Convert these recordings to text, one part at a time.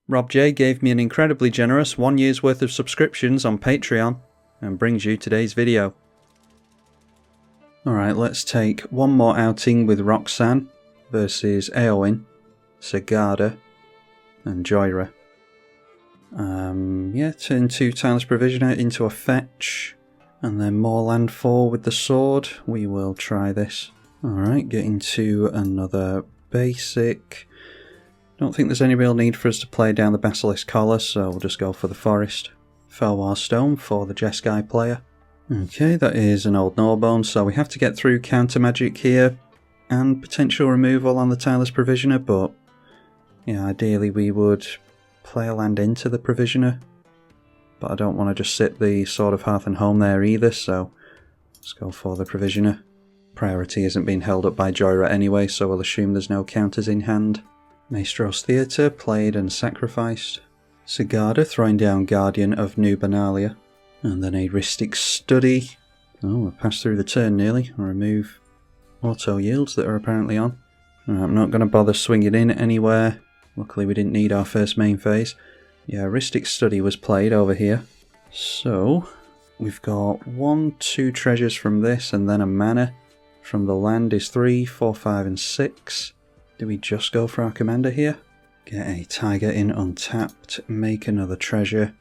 Rob J gave me an incredibly generous 1 year's worth of subscriptions on Patreon and brings you today's video. Alright, let's take one more outing with Roxanne versus Eowyn, Sigarda and Joyra. Turn 2 Timeless Provisioner into a fetch and then more land 4 with the sword. We will try this. Alright, get into another basic. Don't think there's any real need for us to play down the Basilisk Collar, so we'll just go for the Forest. Felwar Stone for the Jeskai player. Okay, that is an Old Gnawbone, so we have to get through counter magic here and potential removal on the Timeless Provisioner, but yeah, ideally we would play a land into the Provisioner, but I don't want to just sit the Sword of Hearth and Home there either, so let's go for the Provisioner. Priority isn't being held up by Joyra anyway, so we'll assume there's no counters in hand. Maestro's Theatre, played and sacrificed. Sigarda, throwing down Guardian of New Benalia. And then a Rhystic Study. Oh, we've passed through the turn nearly. I'll remove auto yields that are apparently on. I'm not going to bother swinging in anywhere. Luckily we didn't need our first main phase. Yeah, Rhystic Study was played over here. So, we've got 1, 2 treasures from this and then a mana. From the land is 3, 4, 5 and 6. Do we just go for our commander here? Get a tiger in untapped, make another treasure,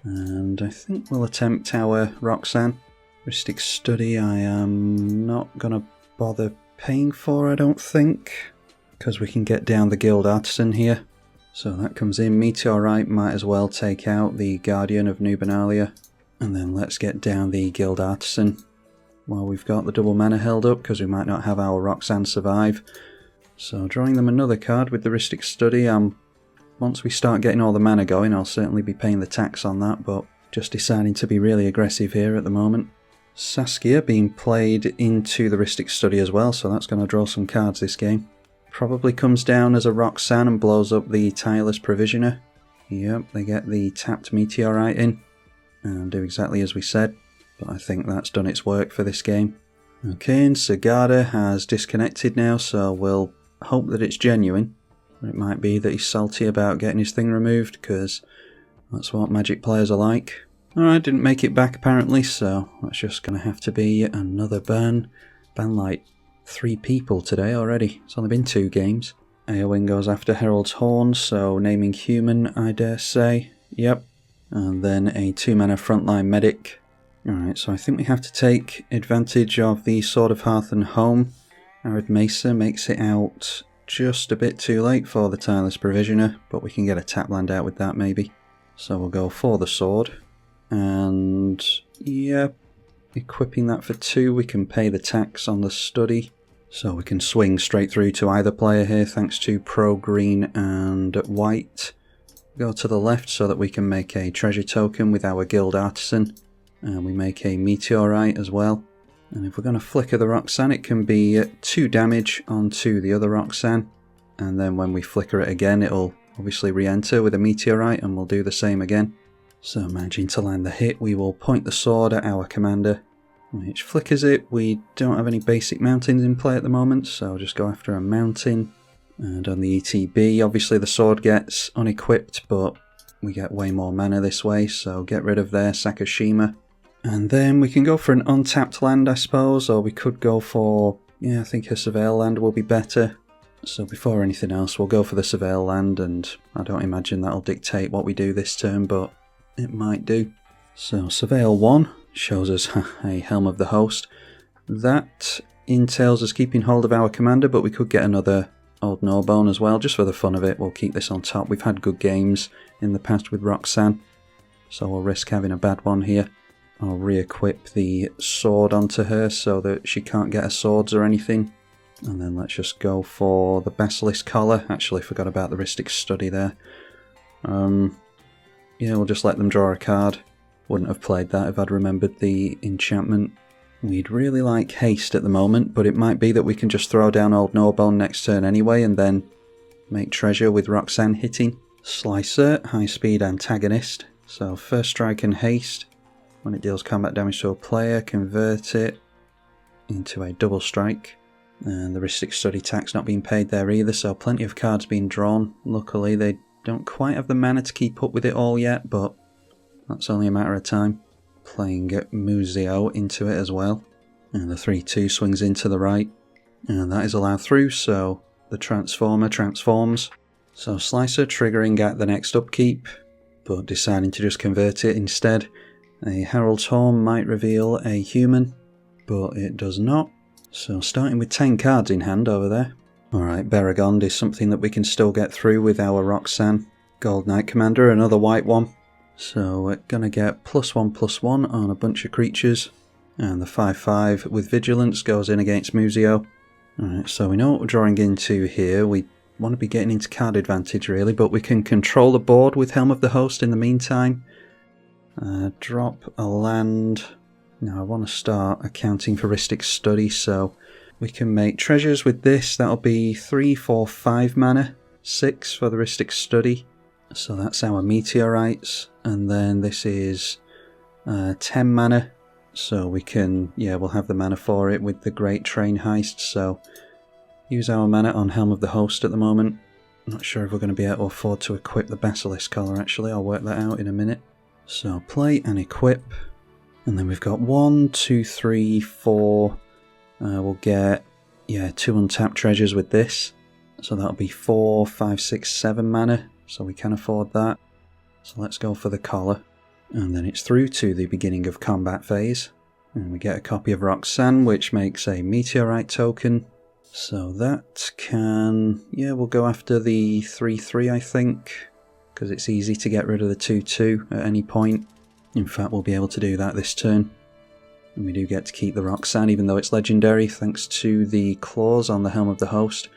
and I think we'll attempt our Roxanne. Rhystic Study I am not going to bother paying for, I don't think, because we can get down the Guild Artisan here. So that comes in. Meteorite might as well take out the Guardian of New Benalia, and then let's get down the Guild Artisan while we've got the double mana held up, because we might not have our Roxanne survive. So drawing them another card with the Rhystic Study. Once we start getting all the mana going, I'll certainly be paying the tax on that, but just deciding to be really aggressive here at the moment. Saskia being played into the Rhystic Study as well, so that's going to draw some cards this game. Probably comes down as a Roxanne and blows up the Tireless Provisioner. Yep, they get the tapped Meteorite in and do exactly as we said, but I think that's done its work for this game. Okay, and Sigarda has disconnected now, so we'll hope that it's genuine. It might be that he's salty about getting his thing removed, because that's what Magic players are like. Alright, didn't make it back apparently, so that's just going to have to be another ban. Ban like 3 people today already. It's only been 2 games. Eowyn goes after Herald's Horn, so naming human, I dare say. Yep. And then a 2-mana frontline medic. Alright, so I think we have to take advantage of the Sword of Hearth and Home. Arid Mesa makes it out just a bit too late for the Tireless Provisioner, but we can get a tap land out with that maybe. So we'll go for the sword. And yeah, equipping that for 2, we can pay the tax on the study. So we can swing straight through to either player here thanks to Pro Green and White. Go to the left so that we can make a treasure token with our Guild Artisan. And we make a Meteorite as well. And if we're going to flicker the Roxanne, it can be 2 damage onto the other Roxanne. And then when we flicker it again, it'll obviously re-enter with a Meteorite and we'll do the same again. So managing to land the hit, we will point the sword at our commander, which flickers it. We don't have any basic mountains in play at the moment, so I'll just go after a mountain. And on the ETB, obviously the sword gets unequipped, but we get way more mana this way, so get rid of their Sakashima. And then we can go for an untapped land, I suppose, or we could go for, yeah, I think a Surveil land will be better. So before anything else, we'll go for the Surveil land, and I don't imagine that'll dictate what we do this turn, but it might do. So Surveil 1 shows us a Helm of the Host. That entails us keeping hold of our commander, but we could get another Old Gnawbone as well, just for the fun of it. We'll keep this on top. We've had good games in the past with Roxanne, so we'll risk having a bad one here. I'll re-equip the sword onto her so that she can't get her swords or anything. And then let's just go for the Basilisk Collar. Actually, forgot about the Rhystic Study there. Yeah, we'll just let them draw a card. Wouldn't have played that if I'd remembered the enchantment. We'd really like haste at the moment, but it might be that we can just throw down Old Gnawbone next turn anyway and then make treasure with Roxanne hitting. Slicer, high speed antagonist. So first strike and haste. When it deals combat damage to a player, convert it into a double strike. And the Rhystic Study tax not being paid there either, so plenty of cards being drawn. Luckily they Don't quite have the mana to keep up with it all yet, but that's only a matter of time. Playing Museo into it as well. And the 3-2 swings into the right. And that is allowed through, so the Transformer transforms. So Slicer triggering at the next upkeep, but deciding to just convert it instead. A Herald's Horn might reveal a human, but it does not. So starting with 10 cards in hand over there. Alright, Beragond is something that we can still get through with our Roxanne. Gold Knight Commander, another white one. So we're gonna get +1/+1 on a bunch of creatures. And the 5/5 with Vigilance goes in against Museo. Alright, so we know what we're drawing into here. We want to be getting into card advantage really, but we can control the board with Helm of the Host in the meantime. Drop a land. Now I want to start accounting for Rhystic Study, so we can make treasures with this. That'll be 3, 4, 5 mana, 6 for the Rhystic Study. So that's our Meteorites, and then this is 10 mana. So we can, we'll have the mana for it with the Great Train Heist, so use our mana on Helm of the Host at the moment. Not sure if we're going to be able to afford to equip the Basilisk collar actually, I'll work that out in a minute. So play and equip, and then we've got 1, 2, 3, 4, we'll get, 2 untapped treasures with this. So that'll be 4, 5, 6, 7 mana, so we can afford that. So let's go for the collar. And then it's through to the beginning of combat phase. And we get a copy of Roxanne, which makes a Meteorite token. So that can... we'll go after the 3/3, I think, because it's easy to get rid of the 2/2 at any point. In fact, we'll be able to do that this turn. And we do get to keep the Roxanne, even though it's legendary, thanks to the claws on the Helm of the Host.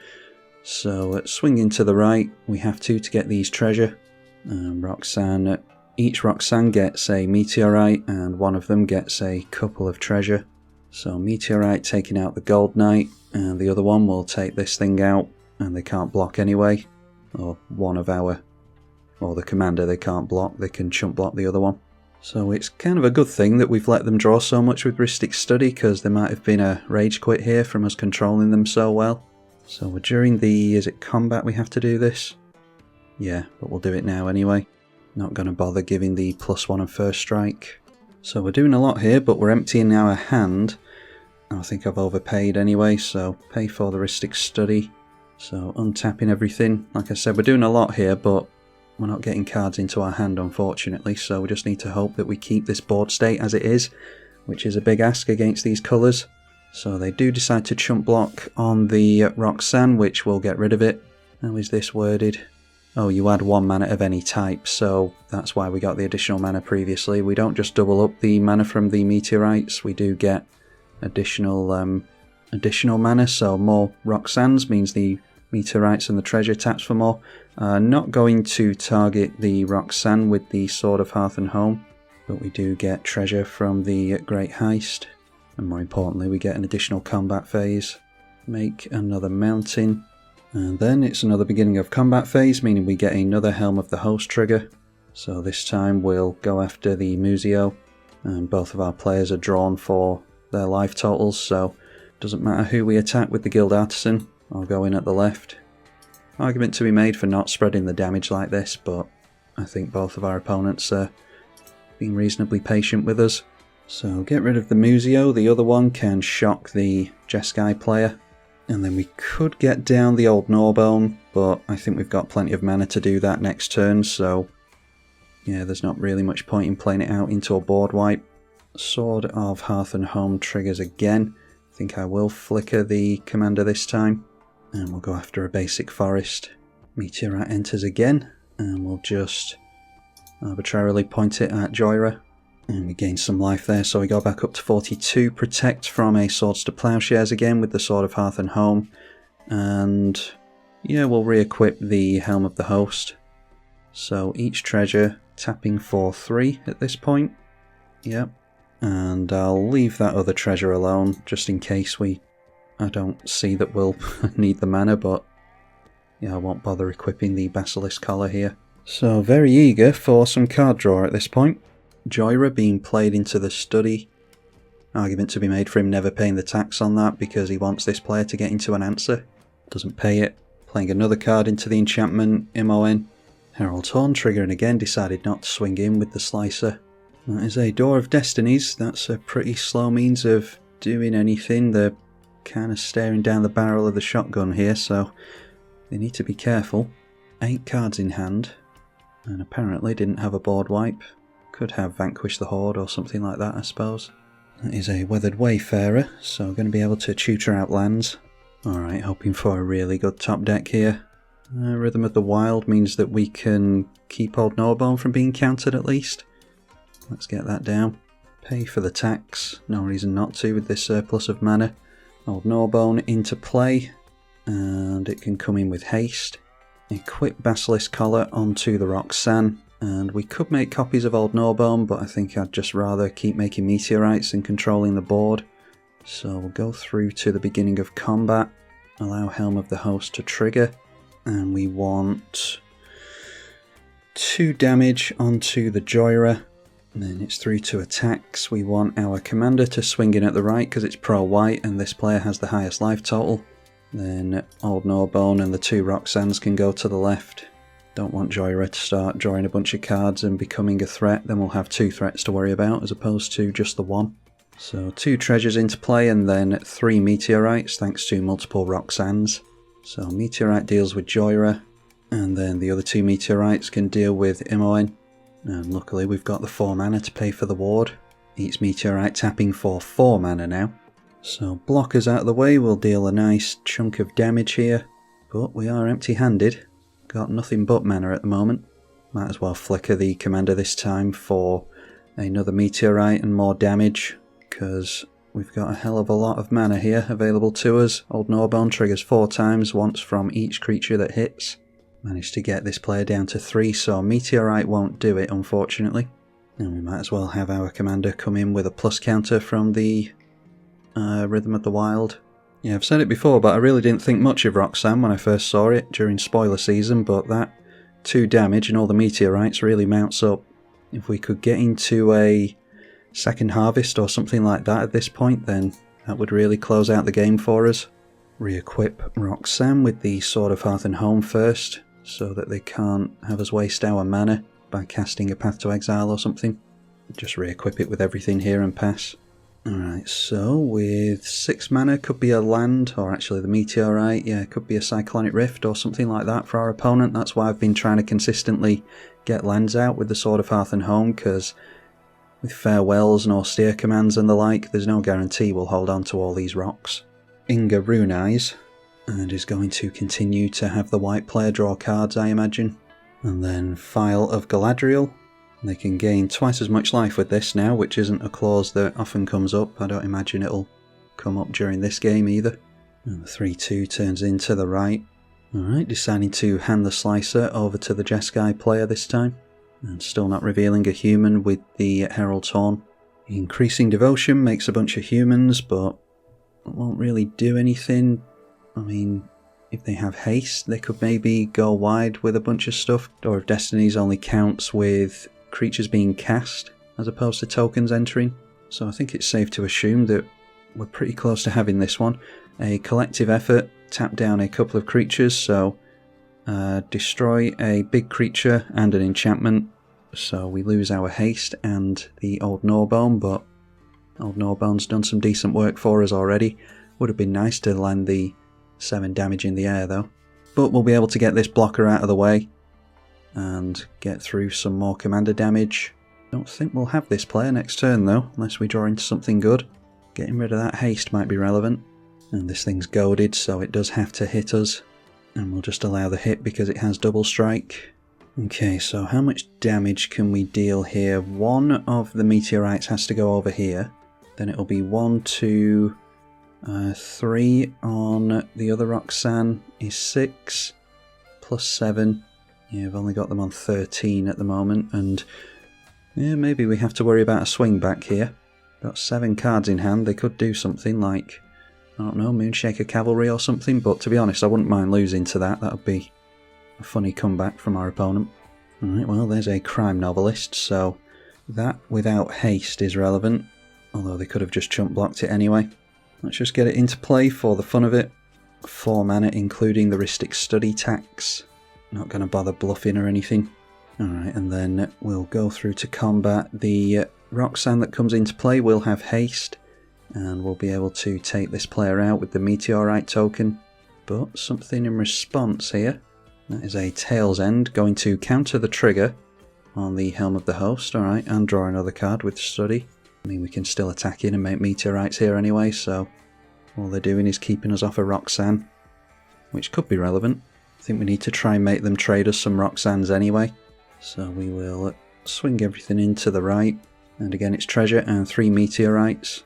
So swinging to the right, we have to get these treasure. Roxanne... Each Roxanne gets a Meteorite, and one of them gets a couple of treasure. So Meteorite taking out the Gold Knight, and the other one will take this thing out, and they can't block anyway. Or the commander they can't block, they can chump block the other one. So it's kind of a good thing that we've let them draw so much with Rhystic Study, because there might have been a rage quit here from us controlling them so well. So we're during the, is it combat we have to do this? Yeah, but we'll do it now anyway. Not going to bother giving the +1 and first strike. So we're doing a lot here, but we're emptying our hand. I think I've overpaid anyway, so pay for the Rhystic Study. So untapping everything. Like I said, we're doing a lot here, but we're not getting cards into our hand, unfortunately. So we just need to hope that we keep this board state as it is, which is a big ask against these colours. So they do decide to chump block on the Roxanne, which will get rid of it. How is this worded? Oh, you add 1 mana of any type, so that's why we got the additional mana previously. We don't just double up the mana from the Meteorites, we do get additional mana, so more Roxannes means the Meteorites and the treasure taps for more. Not going to target the Roxanne with the Sword of Hearth and Home, but we do get treasure from the Great Heist, and more importantly we get an additional combat phase. Make another mountain. And then it's another beginning of combat phase, meaning we get another Helm of the Host trigger. So this time we'll go after the Museo, and both of our players are drawn for their life totals, so it doesn't matter who we attack with the Guild Artisan. I'll go in at the left. Argument to be made for not spreading the damage like this, but I think both of our opponents are being reasonably patient with us. So get rid of the Museo, the other one can shock the Jeskai player. And then we could get down the old Gnawbone, but I think we've got plenty of mana to do that next turn, so there's not really much point in playing it out into a board wipe. Sword of Hearth and Home triggers again. I think I will flicker the commander this time, and we'll go after a basic forest. Meteorite enters again, and we'll just arbitrarily point it at Joyra. And we gain some life there, so we go back up to 42. Protect from a Swords to Plowshares again with the Sword of Hearth and Home. And we'll re-equip the Helm of the Host. So each treasure tapping for 3 at this point. Yep. And I'll leave that other treasure alone, just in case I don't see that we'll need the mana, but I won't bother equipping the Basilisk collar here. So very eager for some card draw at this point. Joyra being played into the study. Argument to be made for him never paying the tax on that because he wants this player to get into an answer. Doesn't pay it. Playing another card into the enchantment, Imoen. Herald's Horn triggering again, decided not to swing in with the slicer. That is a Door of Destinies. That's a pretty slow means of doing anything. They're kind of staring down the barrel of the shotgun here, so they need to be careful. 8 cards in hand, and apparently didn't have a board wipe. Could have Vanquish the Horde or something like that, I suppose. That is a Weathered Wayfarer, so we're going to be able to tutor out lands. Alright, hoping for a really good top deck here. Rhythm of the Wild means that we can keep Old Gnawbone from being countered at least. Let's get that down. Pay for the tax, no reason not to with this surplus of mana. Old Gnawbone into play, and it can come in with haste. Equip Basilisk Collar onto the Roxanne, and we could make copies of Old Gnawbone, but I think I'd just rather keep making meteorites and controlling the board. So we'll go through to the beginning of combat, allow Helm of the Host to trigger, and we want 2 damage onto the Joyra. And then it's through to attacks. We want our commander to swing in at the right because it's pro-white and this player has the highest life total. Then Old Gnawbone and the 2 Roxannes can go to the left. Don't want Joyra to start drawing a bunch of cards and becoming a threat, then we'll have 2 threats to worry about as opposed to just the 1. So 2 treasures into play and then 3 meteorites thanks to multiple Roxannes. So Meteorite deals with Joyra, and then the other 2 meteorites can deal with Imoen. And luckily we've got the 4 mana to pay for the ward. Each meteorite tapping for 4 mana now. So blockers out of the way will deal a nice chunk of damage here. But we are empty-handed. Got nothing but mana at the moment. Might as well flicker the commander this time for another meteorite and more damage, because we've got a hell of a lot of mana here available to us. Old Gnawbone triggers 4 times, once from each creature that hits. Managed to get this player down to 3, so Meteorite won't do it, unfortunately. And we might as well have our commander come in with a plus counter from the Rhythm of the Wild. Yeah, I've said it before, but I really didn't think much of Roxanne when I first saw it during spoiler season, but that 2 damage and all the meteorites really mounts up. If we could get into a second harvest or something like that at this point, then that would really close out the game for us. Re-equip Roxanne with the Sword of Hearth and Home first, so that they can't have us waste our mana by casting a Path to Exile or something. Just re-equip it with everything here and pass. Alright, so with 6 mana could be a land, or actually the Meteorite, yeah, could be a Cyclonic Rift or something like that for our opponent. That's why I've been trying to consistently get lands out with the Sword of Hearth and Home, because with Farewells and Austere commands and the like, there's no guarantee we'll hold on to all these rocks. Inga Rune Eyes, and is going to continue to have the white player draw cards, I imagine. And then Phial of Galadriel. They can gain twice as much life with this now, which isn't a clause that often comes up. I don't imagine it'll come up during this game either. And the 3-2 turns into the right. Alright, deciding to hand the slicer over to the Jeskai player this time. And still not revealing a human with the Herald's Horn. Increasing Devotion makes a bunch of humans, but it won't really do anything. I mean, if they have haste, they could maybe go wide with a bunch of stuff. Door of Destinies only counts with creatures being cast, as opposed to tokens entering. So I think it's safe to assume that we're pretty close to having this one. A collective effort, tap down a couple of creatures, so destroy a big creature and an enchantment. So we lose our haste and the Old Gnawbone, but Old Gnawbone's done some decent work for us already. Would have been nice to land the 7 damage in the air though. But we'll be able to get this blocker out of the way and get through some more commander damage. Don't think we'll have this player next turn though, unless we draw into something good. Getting rid of that haste might be relevant. And this thing's goaded, so it does have to hit us. And we'll just allow the hit because it has double strike. Okay, so how much damage can we deal here? 1 of the meteorites has to go over here. Then it'll be 1, 2, 3 on the other Roxanne is 6, plus 7. Yeah, I've only got them on 13 at the moment, and yeah, maybe we have to worry about a swing back here. Got 7 cards in hand, they could do something like, I don't know, Moonshaker Cavalry or something, but to be honest I wouldn't mind losing to that. That would be a funny comeback from our opponent. Alright, well there's a crime novelist, so that without haste is relevant, although they could have just chump blocked it anyway. Let's just get it into play for the fun of it. 4 mana including the Rhystic Study tax. Not going to bother bluffing or anything. Alright, and then we'll go through to combat. The Roxanne that comes into play will have haste, and we'll be able to take this player out with the meteorite token. But something in response here. That is a Tail's End, going to counter the trigger on the Helm of the Host, alright, and draw another card with Study. I mean, we can still attack in and make meteorites here anyway, so all they're doing is keeping us off a Roxanne, which could be relevant. I think we need to try and make them trade us some Roxannes anyway. So we will swing everything into the right, and again it's treasure and 3 meteorites,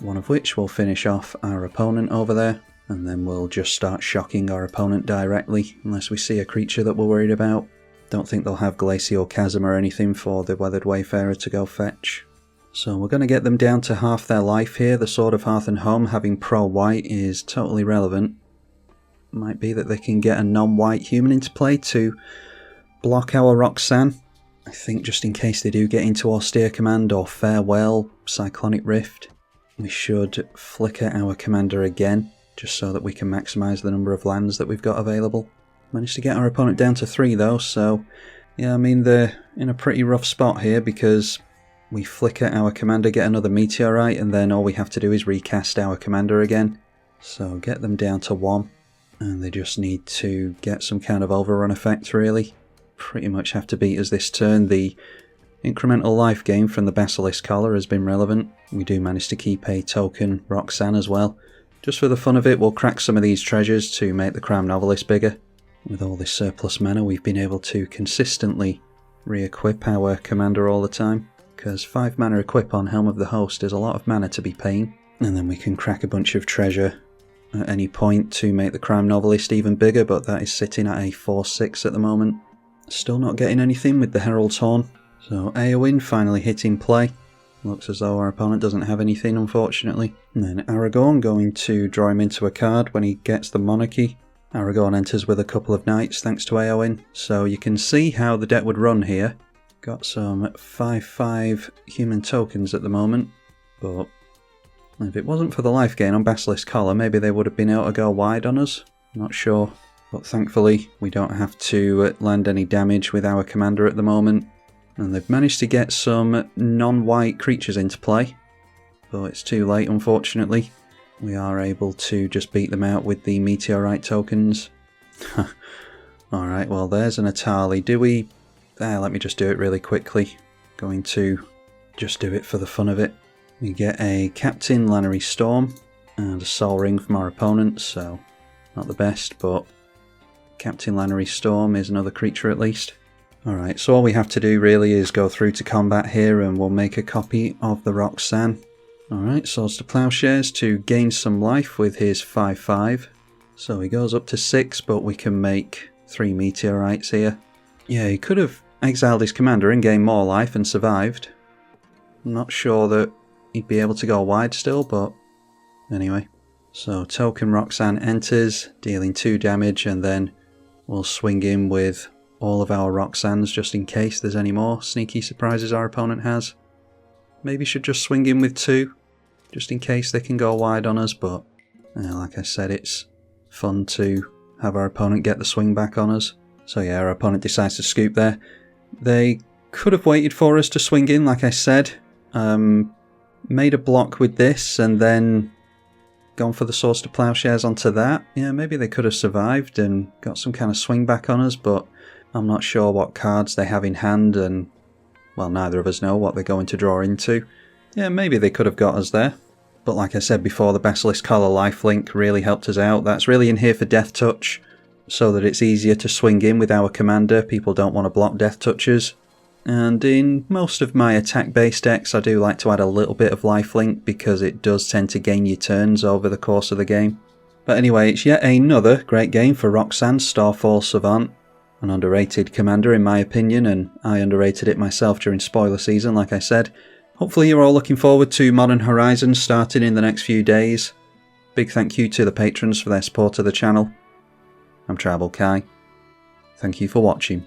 one of which will finish off our opponent over there, and then we'll just start shocking our opponent directly, unless we see a creature that we're worried about. Don't think they'll have Glacial Chasm or anything for the Weathered Wayfarer to go fetch. So we're going to get them down to half their life here. The Sword of Hearth and Home having pro-white is totally relevant. Might be that they can get a non-white human into play to block our Roxanne. I think just in case they do get into Austere Command or Farewell, Cyclonic Rift, we should flicker our commander again, just so that we can maximise the number of lands that we've got available. Managed to get our opponent down to 3 though, so yeah, I mean they're in a pretty rough spot here because we flicker our commander, get another meteorite, and then all we have to do is recast our commander again. So get them down to 1, and they just need to get some kind of overrun effect really. Pretty much have to beat us this turn. The incremental life gain from the Basilisk Collar has been relevant. We do manage to keep a token Roxanne as well. Just for the fun of it, we'll crack some of these treasures to make the Crown Novelist bigger. With all this surplus mana, we've been able to consistently re-equip our commander all the time, because 5 mana equip on Helm of the Host is a lot of mana to be paying. And then we can crack a bunch of treasure at any point to make the Crown Novelist even bigger, but that is sitting at a 4/6 at the moment. Still not getting anything with the Herald's Horn. So Éowyn finally hitting play. Looks as though our opponent doesn't have anything, unfortunately. And then Aragorn going to draw him into a card when he gets the Monarchy. Aragorn enters with a couple of knights thanks to Éowyn. So you can see how the deck would run here. Got some 5/5 human tokens at the moment, but if it wasn't for the life gain on Basilisk Collar, maybe they would have been able to go wide on us. Not sure. But thankfully, we don't have to land any damage with our commander at the moment. And they've managed to get some non-white creatures into play. But it's too late, unfortunately. We are able to just beat them out with the meteorite tokens. Alright, well there's an Atali. Do we... let me just do it really quickly. Going to just do it for the fun of it. We get a Captain Lannery Storm and a Sol Ring from our opponent, so not the best, but Captain Lannery Storm is another creature at least. Alright, so all we have to do really is go through to combat here and we'll make a copy of the Roxanne. Alright, Swords to Plowshares to gain some life with his 5/5. So he goes up to 6, but we can make 3 meteorites here. Yeah, he could have exiled his commander and gained more life and survived. I'm not sure that he'd be able to go wide still, but anyway. So token Roxanne enters, dealing 2 damage, and then we'll swing in with all of our Roxannes just in case there's any more sneaky surprises our opponent has. Maybe should just swing in with 2, just in case they can go wide on us, but like I said, it's fun to have our opponent get the swing back on us. So yeah, our opponent decides to scoop there. They could have waited for us to swing in, like I said. Made a block with this and then gone for the Swords to Plowshares onto that. Yeah, maybe they could have survived and got some kind of swing back on us, but I'm not sure what cards they have in hand, and well, neither of us know what they're going to draw into. Yeah, maybe they could have got us there. But like I said before, the Basilisk Collar lifelink really helped us out. That's really in here for Death Touch, so that it's easier to swing in with our commander. People don't want to block Death Touches. And in most of my attack-based decks, I do like to add a little bit of lifelink because it does tend to gain you turns over the course of the game. But anyway, it's yet another great game for Roxanne, Starfall Savant. An underrated commander in my opinion, and I underrated it myself during spoiler season, like I said. Hopefully you're all looking forward to Modern Horizons starting in the next few days. Big thank you to the patrons for their support of the channel. I'm tribalkai. Thank you for watching.